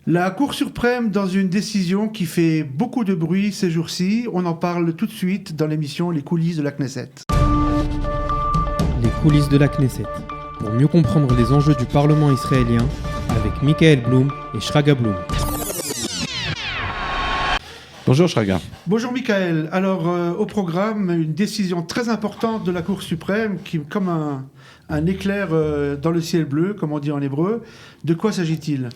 La Cour suprême dans une décision qui fait beaucoup de bruit ces jours-ci. On en parle tout de suite dans l'émission Les coulisses de la Knesset. Les coulisses de la Knesset. Pour mieux comprendre les enjeux du Parlement israélien avec Michael Blum et Shraga Blum. Bonjour Shraga. Bonjour Michael. Alors au programme, une décision très importante de la Cour suprême qui comme un éclair dans le ciel bleu, comme on dit en hébreu. De quoi s'agit-il ?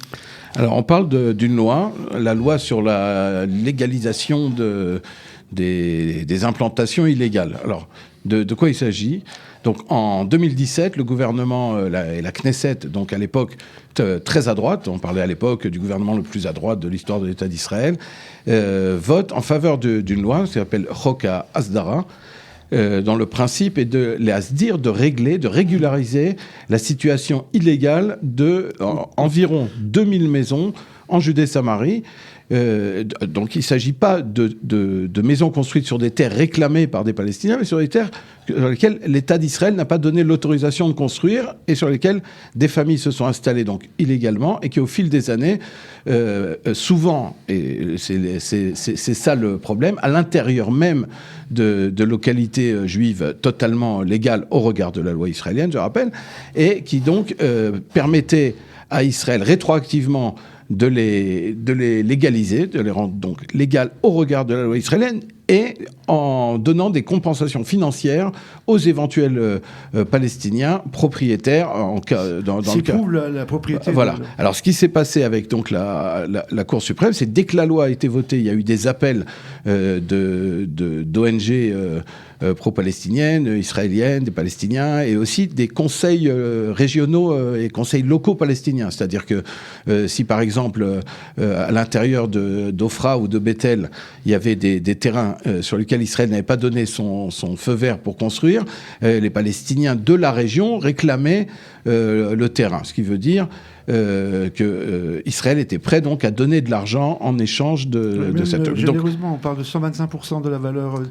Alors on parle d'une loi, la loi sur la légalisation des implantations illégales. Alors de quoi il s'agit ? Donc en 2017, le gouvernement et la Knesset, donc à l'époque très à droite, on parlait à l'époque du gouvernement le plus à droite de l'histoire de l'État d'Israël, vote en faveur d'une loi qui s'appelle Chok HaAsdara, dont le principe est de régler, de régulariser la situation illégale de environ 2000 maisons en Judée-Samarie. Donc il ne s'agit pas de maisons construites sur des terres réclamées par des Palestiniens, mais sur des terres sur lesquelles l'État d'Israël n'a pas donné l'autorisation de construire et sur lesquelles des familles se sont installées donc illégalement et qui au fil des années, souvent, et c'est ça le problème, à l'intérieur même de localités juives totalement légales au regard de la loi israélienne, je rappelle, et qui donc permettaient à Israël rétroactivement de les légaliser, de les rendre donc légales au regard de la loi israélienne et en donnant des compensations financières aux éventuels Palestiniens propriétaires dans le cas. La propriété. Voilà. Alors ce qui s'est passé avec donc la Cour suprême, c'est dès que la loi a été votée, il y a eu des appels d'ONG pro-palestiniennes, israéliennes, des Palestiniens, et aussi des conseils régionaux et conseils locaux palestiniens. C'est-à-dire que si par exemple à l'intérieur d'Ofra ou de Bethel, il y avait des terrains sur lesquels Israël n'avait pas donné son feu vert pour construire, les Palestiniens de la région réclamaient le terrain. Ce qui veut dire que Israël était prêt donc à donner de l'argent en échange de cette... Généreusement, on parle de 125% de la valeur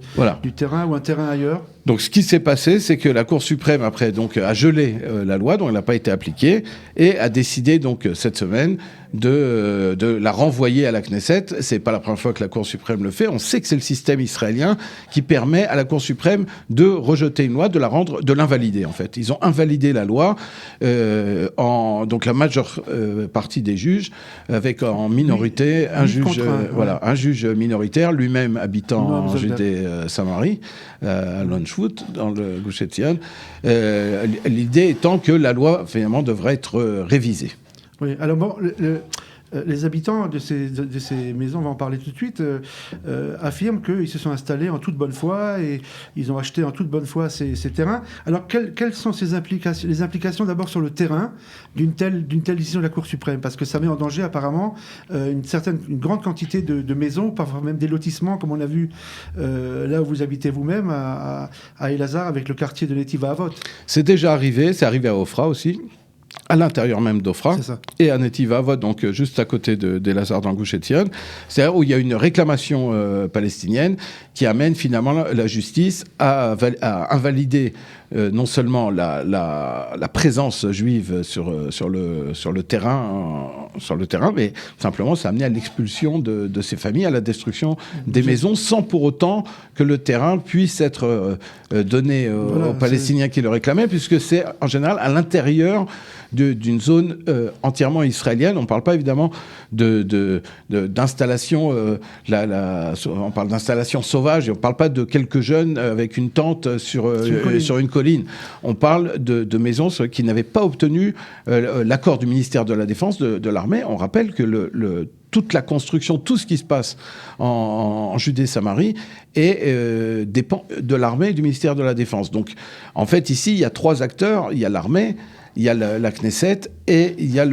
du terrain ou un terrain ailleurs. Donc ce qui s'est passé, c'est que la Cour suprême après donc a gelé la loi, donc elle n'a pas été appliquée, et a décidé donc cette semaine de la renvoyer à la Knesset. C'est pas la première fois que la Cour suprême le fait. On sait que c'est le système israélien qui permet à la Cour suprême de rejeter une loi, de l'invalider en fait. Ils ont invalidé la loi donc la majeure partie des juges, avec en minorité un juge minoritaire, lui-même habitant en Judée-Samarie, à Lanshwoot, dans le Gush Etzion. L'idée étant que la loi, finalement, devrait être révisée. Oui, alors bon, les habitants de ces maisons, on va en parler tout de suite, affirment qu'ils se sont installés en toute bonne foi et ils ont acheté en toute bonne foi ces terrains. Alors, quelles sont les implications d'abord sur le terrain d'une telle décision de la Cour suprême ? Parce que ça met en danger apparemment une grande quantité de maisons, parfois même des lotissements, comme on a vu là où vous habitez vous-même, à Elazar, avec le quartier de Netiv HaAvot. C'est déjà arrivé, c'est arrivé à Ofra aussi. À l'intérieur même d'Ofra et à Netiv HaAvot, donc juste à côté d'Elazar dans le Gush Etzion, c'est-à-dire où il y a une réclamation palestinienne qui amène finalement la justice à invalider non seulement la présence juive sur le terrain, mais simplement ça a amené à l'expulsion de ces familles, à la destruction des maisons, sans pour autant que le terrain puisse être donné aux Palestiniens qui le réclamaient, puisque c'est en général à l'intérieur d'une zone entièrement israélienne. On ne parle pas évidemment d'installation, on parle d'installation sauvage, et on ne parle pas de quelques jeunes avec une tente sur une colline. On parle de maisons qui n'avaient pas obtenu l'accord du ministère de la Défense, de l'armée. On rappelle que toute la construction, tout ce qui se passe en Judée-Samarie dépend de l'armée et du ministère de la Défense. Donc, en fait, ici, il y a trois acteurs. Il y a l'armée, il y a la Knesset et il y a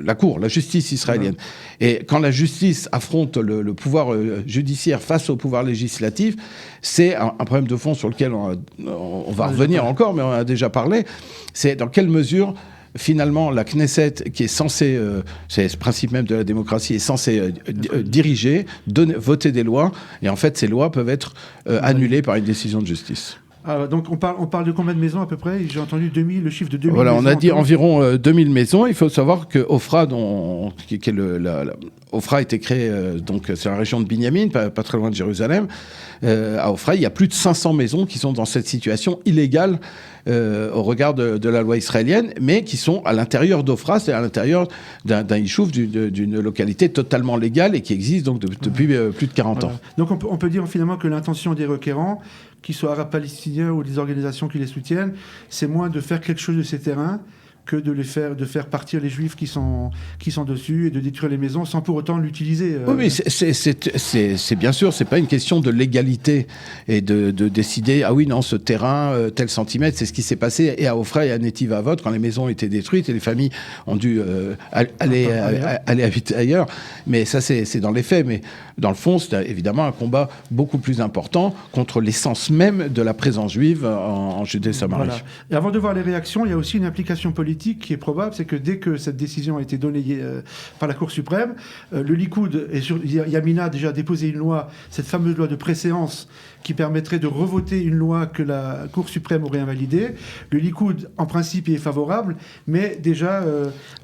la Cour, la justice israélienne. Et quand la justice affronte le pouvoir judiciaire face au pouvoir législatif, c'est un problème de fond sur lequel on va revenir encore, mais on en a déjà parlé. C'est dans quelle mesure finalement, la Knesset, qui est censée, c'est ce principe même de la démocratie, est censée diriger, voter des lois, et en fait, ces lois peuvent être annulées par une décision de justice. Donc on parle de combien de maisons à peu près? J'ai entendu 2000, le chiffre de 2000 Voilà, maisons. on a dit environ 2000 maisons. Il faut savoir que Ofra, Ofra a été créé, donc c'est la région de Binyamin, pas très loin de Jérusalem. À Ofra, il y a plus de 500 maisons qui sont dans cette situation illégale au regard de la loi israélienne, mais qui sont à l'intérieur d'Ofra, c'est à l'intérieur d'un yishuv, d'une localité totalement légale et qui existe donc depuis plus de 40 ans. Donc on peut dire finalement que l'intention des requérants, qu'ils soient arabes palestiniens ou des organisations qui les soutiennent, c'est moins de faire quelque chose de ces terrains que de faire partir les juifs qui sont dessus et de détruire les maisons sans pour autant l'utiliser. Oui, mais c'est bien sûr, c'est pas une question de légalité et de décider, ah oui, non, ce terrain, tel centimètre, c'est ce qui s'est passé et à Ofra et à Netiv Avot quand les maisons étaient détruites et les familles ont dû aller habiter ailleurs. Mais ça, c'est dans les faits. Mais dans le fond, c'est évidemment un combat beaucoup plus important contre l'essence même de la présence juive en Judée-Samarie. Voilà. Et avant de voir les réactions, il y a aussi une implication politique qui est probable, c'est que dès que cette décision a été donnée par la Cour suprême, le Likoud et Yamina a déjà déposé une loi, cette fameuse loi de préséance, qui permettrait de revoter une loi que la Cour suprême aurait invalidée. Le Likoud, en principe, y est favorable, mais déjà,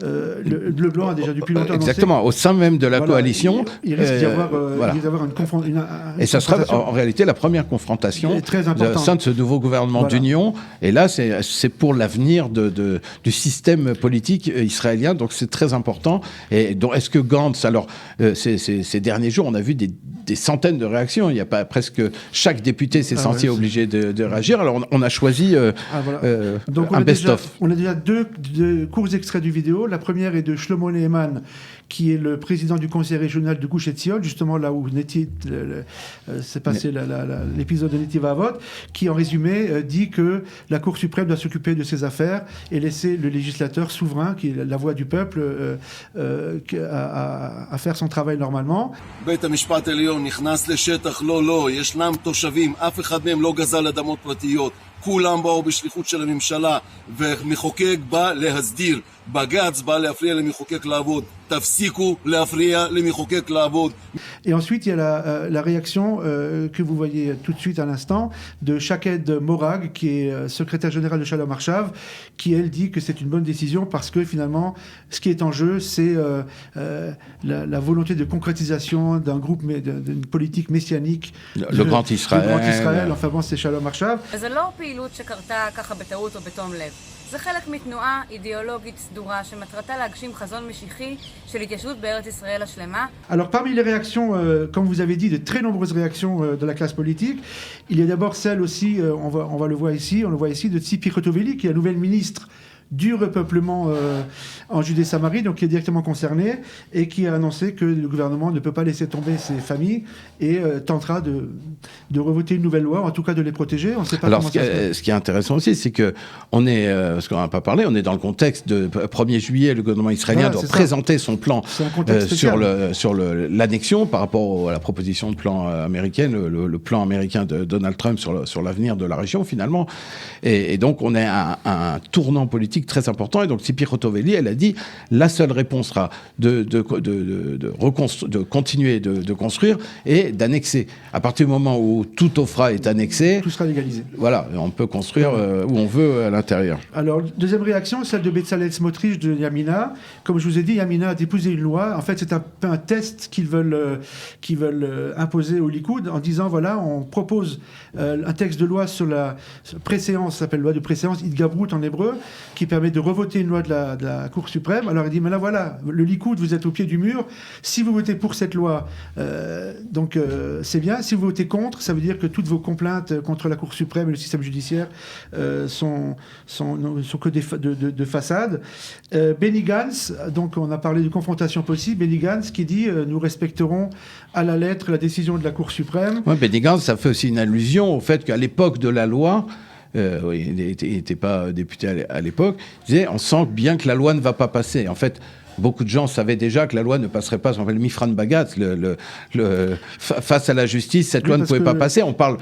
le Bleu Blanc a déjà depuis longtemps annoncé... Exactement, au sein même de la coalition. Il risque d'y avoir une confrontation. Et ça sera en réalité la première confrontation au sein de ce nouveau gouvernement d'union. Et là, c'est pour l'avenir du système politique israélien, donc c'est très important. Et donc, est-ce que Gantz, alors, ces derniers jours, on a vu des centaines de réactions. Il y a pas presque chaque député s'est senti obligé de réagir. Alors on a choisi un best-of. On a déjà deux courts extraits du vidéo. La première est de Shlomo Neeman, qui est le président du conseil régional de Gush Etzion, justement là où s'est passé l'épisode de Netiv Avot, qui en résumé dit que la Cour suprême doit s'occuper de ses affaires et laisser le législateur souverain, qui est la voix du peuple, à faire son travail normalement. בית המשפט העליון נכנס לשטח לא, ישנם תושבים, אף אחד מהם לא גזל אדמות פרטיות, כולם באו בשליחות של הממשלה, ומחוקק בא להסדיר, בג"ץ בא להפריע למחוקק לעבוד, תפסיקו להפריע למחוקק לעבוד. Et ensuite, il y a la réaction que vous voyez tout de suite à l'instant de Shaked Morag, qui est secrétaire général de Shalom Arshav, qui, elle, dit que c'est une bonne décision parce que, finalement, ce qui est en jeu, c'est la volonté de concrétisation d'un groupe, d'une politique messianique. Le Grand Israël. Enfin bon, c'est Shalom Arshav. זה לא פעילות שקרתה ככה בטעות או בתום לב. זה חלק מתנועה אידיאולוגית סדורה שמטרתה להגשים חזון משיחי של התיישבות בארץ ישראל השלמה. Alors parmi les réactions, comme vous avez dit, de très nombreuses réactions de la classe politique, il y a d'abord celle aussi, on le voit ici, de Tzipi Chotovely, qui est la nouvelle ministre du repeuplement en Judée-Samarie, donc qui est directement concerné, et qui a annoncé que le gouvernement ne peut pas laisser tomber ses familles et tentera de revoter une nouvelle loi, en tout cas de les protéger. On ne sait pas comment ça se fait. Ce qui est intéressant aussi, c'est que on est, parce qu'on n'en a pas parlé, on est dans le contexte de 1er juillet, le gouvernement israélien doit présenter son plan sur l'annexion par rapport à la proposition de plan américaine, le plan américain de Donald Trump sur l'avenir de la région finalement. Et donc on est à un tournant politique très important. Et donc Tzipi Chotovely, elle a dit la seule réponse sera de continuer de construire et d'annexer. À partir du moment où tout Ofra est annexé, tout sera légalisé. Voilà, on peut construire où on veut à l'intérieur. Alors, deuxième réaction, celle de Bezalel Smotrich de Yamina. Comme je vous ai dit, Yamina a déposé une loi. En fait, c'est un test qu'ils veulent imposer au Likoud en disant, voilà, on propose un texte de loi sur la préséance, ça s'appelle loi de préséance, Idgabrut en hébreu, qui permet de revoter une loi de la Cour suprême. Alors il dit, mais là voilà, le Likoud, vous êtes au pied du mur. Si vous votez pour cette loi, c'est bien. Si vous votez contre, ça veut dire que toutes vos complaintes contre la Cour suprême et le système judiciaire sont que de façade. Benny Gantz, donc on a parlé de confrontation possible, Benny Gantz qui dit nous respecterons à la lettre la décision de la Cour suprême. Ouais, Benny Gantz, ça fait aussi une allusion au fait qu'à l'époque de la loi, il n'était pas député à l'époque, il disait on sent bien que la loi ne va pas passer. En fait, beaucoup de gens savaient déjà que la loi ne passerait pas, ce qu'on appelle le Mifran Bagatz, face à la justice, cette loi ne pouvait pas passer. On parle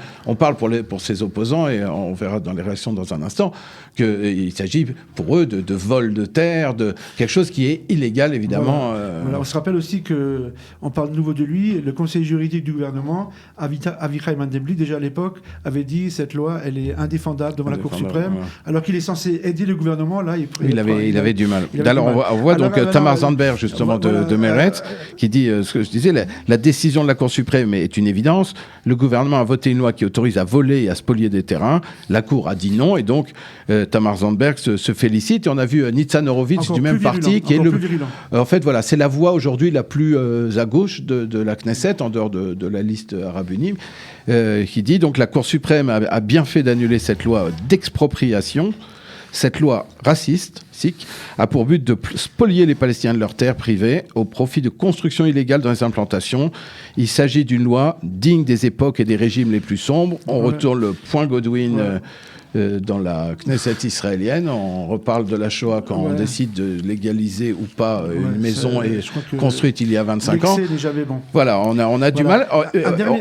pour ses opposants, et on verra dans les réactions dans un instant, qu'il s'agit pour eux de vol de terre, de quelque chose qui est illégal, évidemment. Voilà, on se rappelle aussi qu'on parle de nouveau de lui, le conseiller juridique du gouvernement, Avichai Mandebli, déjà à l'époque, avait dit cette loi, elle est indéfendable devant la Cour suprême, alors qu'il est censé aider le gouvernement. Là, il avait du mal. Alors, on voit Tamar Zandberg, justement, de Meretz, qui dit ce que je disais, la décision de la Cour suprême est une évidence. Le gouvernement a voté une loi qui autorise à voler et à spolier des terrains. La Cour a dit non, et donc Tamar Zandberg se félicite. Et on a vu Nitzan Horowitz du même parti, qui est en fait, voilà, c'est la voix aujourd'hui la plus à gauche de la Knesset, en dehors de la liste arabe unie, qui dit donc la Cour suprême a bien fait d'annuler cette loi d'expropriation. Cette loi raciste, sikh, a pour but de spolier les Palestiniens de leurs terres privées au profit de constructions illégales dans les implantations. Il s'agit d'une loi digne des époques et des régimes les plus sombres. On retourne le point Godwin dans la Knesset israélienne. On reparle de la Shoah quand on décide de légaliser ou pas une maison construite il y a 25 ans. Déjà, mais bon. Voilà, on a du mal.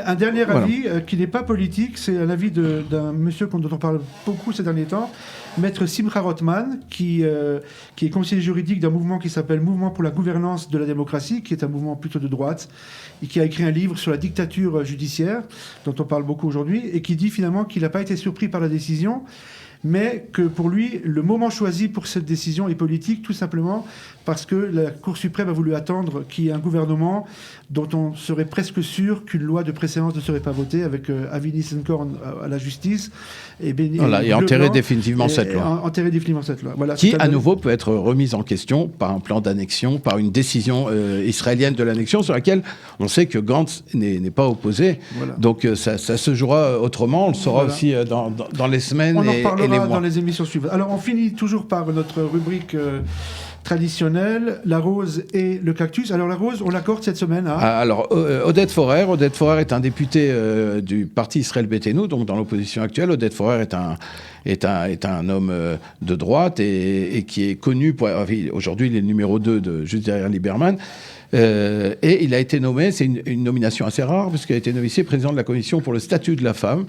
Un dernier avis qui n'est pas politique, c'est un avis d'un monsieur dont on parle beaucoup ces derniers temps, Maître Simcha Rothman, qui est conseiller juridique d'un mouvement qui s'appelle Mouvement pour la gouvernance de la démocratie, qui est un mouvement plutôt de droite, et qui a écrit un livre sur la dictature judiciaire, dont on parle beaucoup aujourd'hui, et qui dit finalement qu'il n'a pas été surpris par la décision, mais que pour lui, le moment choisi pour cette décision est politique, tout simplement parce que la Cour suprême a voulu attendre qu'il y ait un gouvernement dont on serait presque sûr qu'une loi de préséance ne serait pas votée, avec Avi Nissenkorn à la justice. Et enterrer définitivement cette loi. Enterrer définitivement cette loi. Voilà, qui, à nouveau, peut être remise en question par un plan d'annexion, par une décision israélienne de l'annexion, sur laquelle on sait que Gantz n'est pas opposé. Voilà. Donc ça se jouera autrement. On le saura aussi dans les semaines et les mois. On en reparlera dans les émissions suivantes. Alors, on finit toujours par notre rubrique traditionnelle, la rose et le cactus. Alors, la rose, on l'accorde cette semaine à... Alors, Oded Forer. Oded Forer est un député du parti Israël Beiteinu, donc dans l'opposition actuelle. Oded Forer est un homme de droite et qui est connu pour... Aujourd'hui, il est le numéro 2 juste derrière Lieberman. Et il a été nommé, c'est une nomination assez rare, parce qu'il a été nommé président de la commission pour le statut de la femme,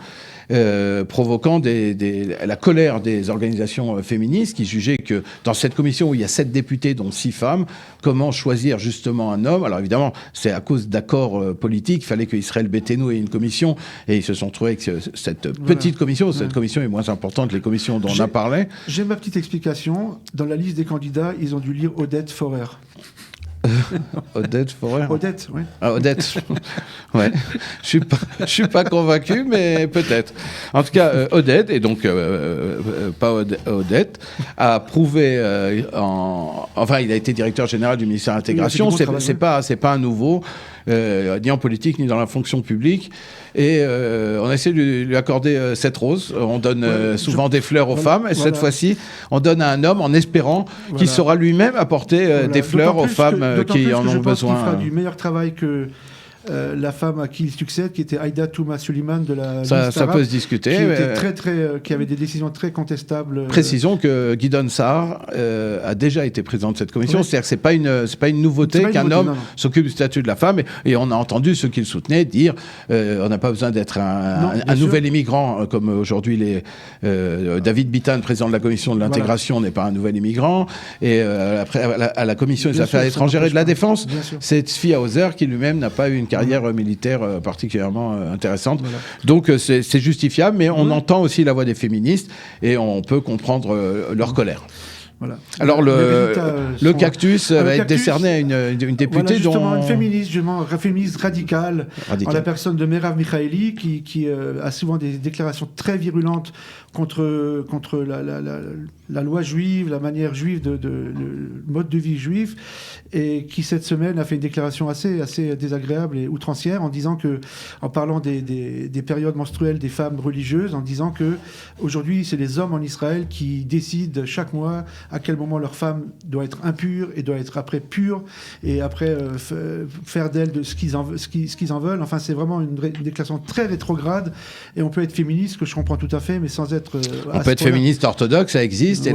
provoquant la colère des organisations féministes qui jugeaient que dans cette commission où il y a 7 députés, dont 6 femmes, comment choisir justement un homme? Alors évidemment, c'est à cause d'accords politiques, il fallait qu'Israël Beiteinu ait une commission, et ils se sont trouvés avec cette petite commission. Cette commission est moins importante que les commissions dont on a parlé. J'ai ma petite explication. Dans la liste des candidats, ils ont dû lire Oded Forer. Oded Forer. Odette, oui. Ah, Odette. Ouais. Je suis pas convaincu, mais peut-être. En tout cas, Oded, et donc pas Odette, a prouvé enfin, il a été directeur général du ministère de l'Intégration. C'est pas un nouveau, ni en politique ni dans la fonction publique. Et on essaie de lui accorder cette rose. On donne souvent des fleurs aux femmes. Et cette fois-ci, on donne à un homme en espérant qu'il saura lui-même apporter des fleurs aux femmes qui en ont besoin. Il fera du meilleur travail que la femme à qui il succède, qui était Aïda Touma Suleiman de la liste arabe, ça peut se discuter. Qui avait des décisions très contestables. Précisons que Guidon Sahar a déjà été président de cette commission. C'est-à-dire que c'est pas une nouveauté qu'un homme s'occupe du statut de la femme. Et on a entendu ceux qui le soutenaient dire on n'a pas besoin d'être un nouvel immigrant, comme aujourd'hui David Bitan, président de la commission de l'intégration, n'est pas un nouvel immigrant. Et après, à la commission des affaires étrangères et de la défense, c'est Tzvi Hauser qui lui-même n'a pas eu une carrière militaire particulièrement intéressante. Voilà. Donc c'est justifiable, mais on entend aussi la voix des féministes et on peut comprendre leur colère. Voilà. Alors le cactus va être décerné à une députée une féministe radicale, en la personne de Merav Michaeli, qui a souvent des déclarations très virulentes contre la loi juive, la manière juive, le mode de vie juif, et qui cette semaine a fait une déclaration assez désagréable et outrancière en parlant des périodes menstruelles des femmes religieuses, en disant que aujourd'hui c'est les hommes en Israël qui décident chaque mois à quel moment leur femme doit être impure et doit être après pure, et après faire d'elle ce qu'ils en veulent. Enfin, c'est vraiment une déclaration très rétrograde, et on peut être féministe, que je comprends tout à fait, mais sans être... on peut être féministe orthodoxe, ça existe, existe.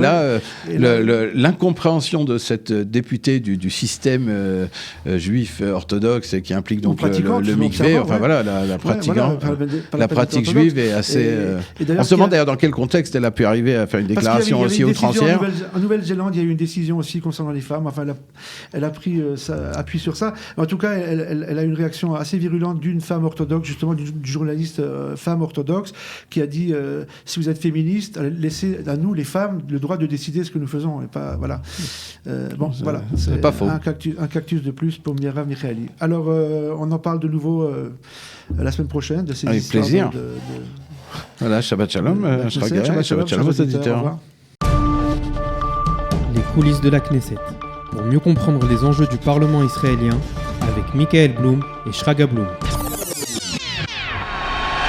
Et là, l'incompréhension de cette députée du système juif orthodoxe qui implique donc le mikvé, enfin voilà, la pratique juive est assez... on se demande d'ailleurs dans quel contexte elle a pu arriver à faire une déclaration aussi outrancière. En Nouvelle-Zélande, il y a eu une décision aussi concernant les femmes. Enfin, elle a pris appui sur ça. En tout cas, elle a une réaction assez virulente d'une femme orthodoxe, justement d'une journaliste femme orthodoxe, qui a dit si vous êtes féministe, laissez à nous les femmes le droit de décider ce que nous faisons. Et pas voilà. Voilà, c'est pas faux. Un cactus de plus pour Mirav Michaeli. Alors, on en parle de nouveau la semaine prochaine de ces avec histoires plaisir. Voilà, Shabbat Shalom, Shabbat Shalom aux auditeurs. Les coulisses de la Knesset. Pour mieux comprendre les enjeux du Parlement israélien, avec Michael Blum et Shraga Blum.